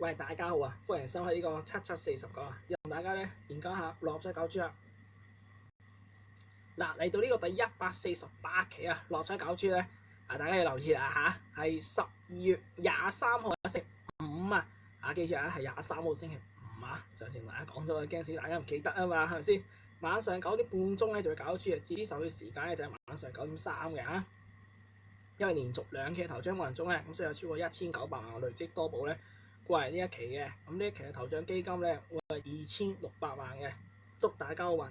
喂，大家好啊！歡迎收睇呢個7749啊，要同大家咧研究下六合彩攪珠啦。嗱，嚟到呢個第148期啊，六合彩攪珠咧，大家要留意啦嚇，係12月23號星期五啊，記住啊，係23號星期五啊，上次同大家講咗，驚死大家唔記得啊嘛，係咪先？晚上9點半鐘咧就會攪珠啊，至於售嘅時間咧就係晚上9點3嘅嚇。因為連續2期頭獎冇人中咧，咁所以有超過1900萬累積多寶咧過嚟呢一期嘅，咁呢一期嘅頭獎基金咧會係2600萬嘅，祝大家好運。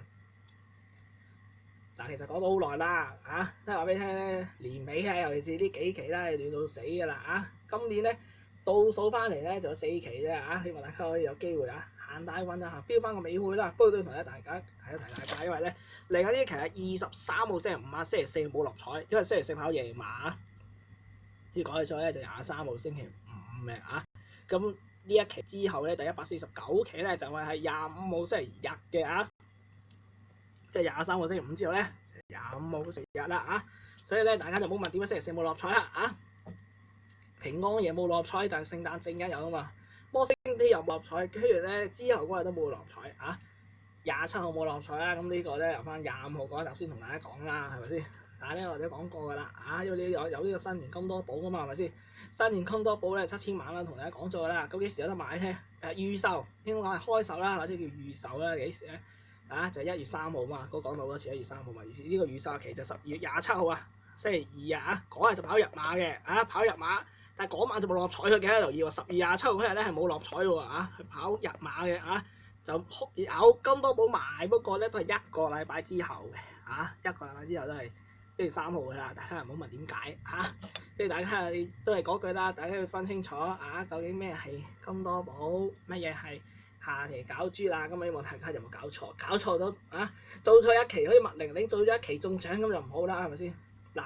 嗱，其實講到好耐啦，即係話俾你聽咧，年尾啊，尤其是呢幾期咧係亂到死㗎啦，今年咧倒數翻嚟咧就有4期啫，希望大家可以有機會行大運啊，標翻個尾會啦。不過都要同大家提大家，因為咧嚟緊呢期係23號星期五啊，星期四冇落彩，因為星期四跑夜馬啊。呢改咗咧就23號星期五嘅咁呢一期之後咧第149期咧就係25號星期日嘅即係23號星期五之後咧25號星期日啦所以咧大家就冇問點解星期四冇落彩啦平安夜冇落彩，但係聖誕正日有啊嘛，摩星期又冇落彩，跟住咧之後嗰日都冇落彩27號冇落彩啦，咁呢個咧由翻25號嗰一集先同大家講啦，係咪先？但係咧我哋都講過㗎啦因為你有呢個新年金多寶㗎嘛，係咪先？新年金多寶咧7000萬啦，同大家講咗㗎啦，咁幾時有得買咧？預售應該講係開售啦，或者叫預售啦，幾時咧？就係1月3號嘛，嗰講到嗰次1月3號嘛意思。呢個預售期就12月27號星期二嗰日就跑日馬嘅跑日馬，但係嗰晚就冇落彩嘅，記得留意喎。12月27號嗰日咧係冇落彩喎係跑日馬嘅就有金多寶賣，不過咧都係1個禮拜之後嘅1個禮拜之後都係1月3號㗎啦，大家唔好問點解即係大家都係嗰句啦，大家要分清楚究竟咩係金多寶，乜嘢係下期攪珠啦。咁希望大家有冇搞錯？搞錯咗做錯一期，好似麥玲玲做咗一期中獎咁就唔好啦，係咪先？嗱，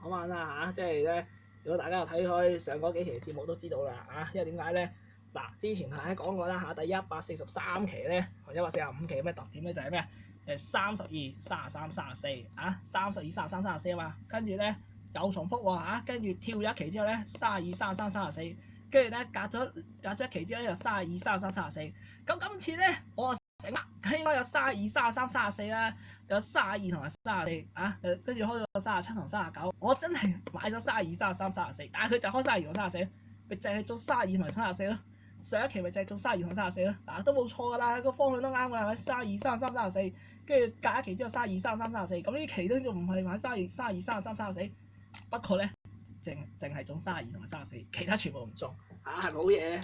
講翻啦即係咧，如果大家有睇開上嗰幾期節目都知道啦因為點解咧？嗱，之前大家講過啦第143期咧同145期有咩特點咧？就係咩？就係32、33、34 32、33、34嘛，跟住咧有重複喎跟住跳咗一期之後咧32、33、34，跟住咧隔咗一期之後咧又32、33、34，咁今次咧我醒啦，應該有32、33、34啦，有32同埋34跟住開咗37同39，我真係買咗32、33、34，但係佢就開32同34，咪淨係做32同埋34咯。上一期咪就係做32同34咯，都冇錯㗎啦，個方向都啱㗎，係咪32、33、34，跟住隔一期之後32、33、34，咁呢期都仲唔係買32、33、34，不過咧淨係中32同埋34，其他全部唔中係冇嘢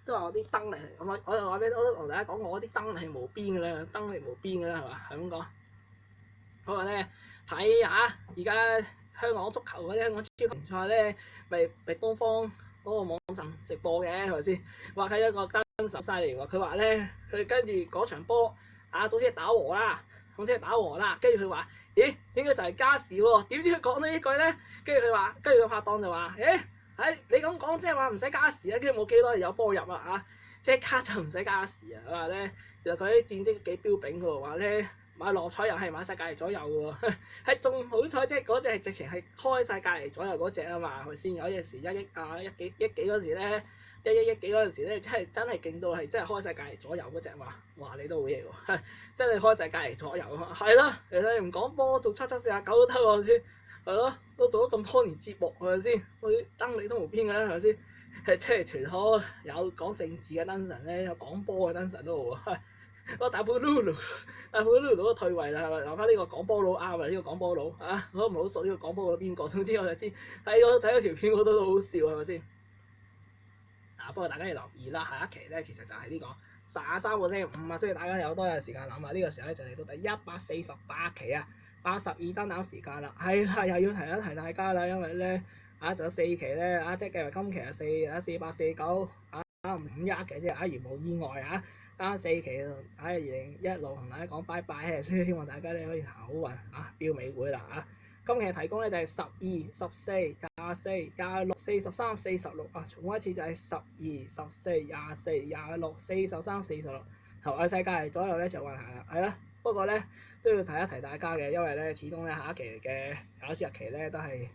都話我啲燈嚟，我就話俾我都同大家講過，我啲燈係無邊㗎啦，燈係無邊㗎啦，係嘛？係咁講。不過咧睇下而家香港足球嗰啲香港超級聯賽咧，咪東方嗰個網站直播嘅係咪先？話睇一個燈手犀利喎，佢話咧佢跟住嗰場波總之係打和啦，跟住佢話咦應該就係加時喎，點知佢講呢一句咧？跟住個拍檔就話你咁講即係話唔使加時跟住冇幾多有波入即刻就唔使加時佢話咧其實佢啲戰績幾彪炳㗎喎，話咧買六合彩又係買晒隔離左右喎，係仲好彩，即係嗰隻係直情係開晒隔離左右嗰隻啊嘛，係咪先？有陣時1億億幾嗰時咧，1億幾嗰陣時咧，真係勁到係真係開晒隔離左右嗰隻嘛，哇你都好嘢喎，真係開晒隔離左右係咯，其實你唔講波做7749都得喎先，係咯，都做咗咁多年節目係咪先？我啲燈你都無邊㗎啦係咪先？即係除咗有講政治嘅燈神咧，有講波嘅燈神都好我大埔 Lulu 都退位啦，係咪？留翻呢個講波佬啱啊！呢個講波佬我都唔係好熟呢個講波佬邊個，總之我就知睇咗條片，我覺得都好笑，係咪先？不過大家要留意啦，下一期咧其實就係呢個23號星期五所以大家有多有時間諗呢個時候咧就嚟到第148期82單膽時間啦，係啦，又要提一提大家啦，因為咧仲有4期咧即係計埋今期係484951嘅啫如無意外4期2016同大家講拜拜所以希望大家咧可以好運標尾會啦今期提供咧就係12、14、24、26、43、46重複一次就係12、14、24、26、43、46頭喺世界左右咧就運行啦，係啦。不過咧都要提一提大家嘅，因為咧始終咧下一期嘅攪珠日期咧都係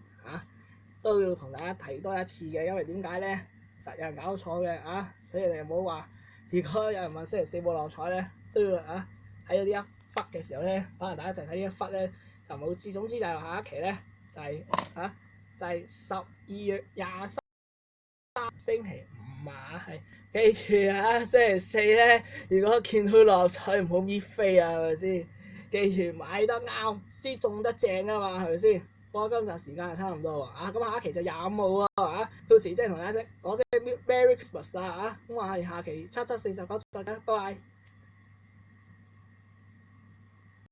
都要同大家提多一次嘅，因為點解咧？實有人搞錯嘅啊！所以你唔好話，如果有人問星期四冇流彩咧，都要啊睇到呢一忽嘅時候咧，可能大家一齊睇呢一忽咧就冇知。總之就係下一期咧就係、就係12月23星期五啊，係記住啊！星期四咧，如果見到六合彩唔好搣飛啊，係咪先？記住買得啱先中得正啊嘛，係咪先？不過今集時間就差唔多喎，咁下一期就25號啊，到時即係同大家講聲 Merry Christmas 啦咁下期7:49再見，拜拜。